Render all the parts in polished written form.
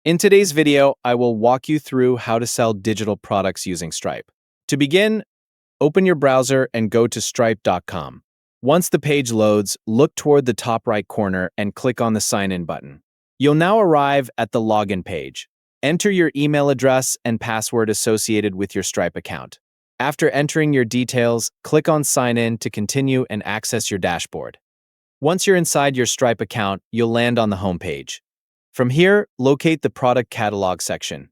In today's video, I will walk you through how to sell digital products using Stripe. To begin, open your browser and go to stripe.com. Once the page loads, look toward the top right corner and click on the Sign In button. You'll now arrive at the login page. Enter your email address and password associated with your Stripe account. After entering your details, click on Sign In to continue and access your dashboard. Once you're inside your Stripe account, you'll land on the home page. From here, locate the Product Catalog section.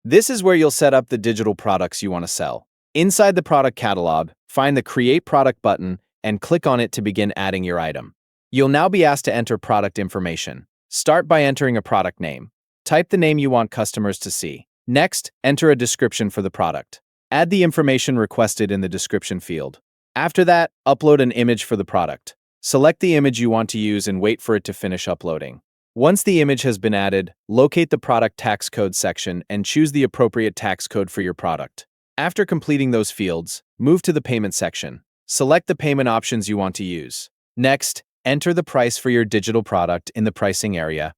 This is where you'll set up the digital products you want to sell. Inside the Product Catalog, find the Create Product button and click on it to begin adding your item. You'll now be asked to enter product information. Start by entering a product name. Type the name you want customers to see. Next, enter a description for the product. Add the information requested in the description field. After that, upload an image for the product. Select the image you want to use and wait for it to finish uploading. Once the image has been added, locate the Product Tax Code section and choose the appropriate tax code for your product. After completing those fields, move to the Payment section. Select the payment options you want to use. Next, enter the price for your digital product in the pricing area.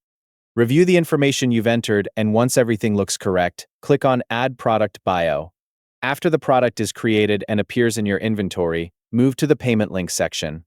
Review the information you've entered, and once everything looks correct, click on Add Product Bio. After the product is created and appears in your inventory, move to the Payment Link section.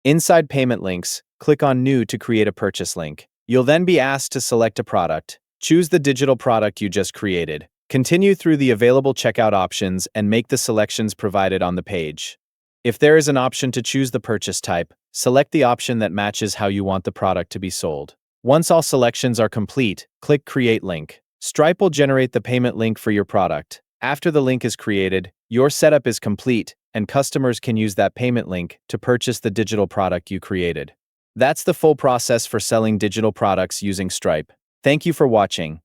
Inside Payment Links, click on New to create a purchase link. You'll then be asked to select a product. Choose the digital product you just created. Continue through the available checkout options and make the selections provided on the page. If there is an option to choose the purchase type, select the option that matches how you want the product to be sold. Once all selections are complete, click Create Link. Stripe will generate the payment link for your product. After the link is created, your setup is complete, and customers can use that payment link to purchase the digital product you created. That's the full process for selling digital products using Stripe. Thank you for watching.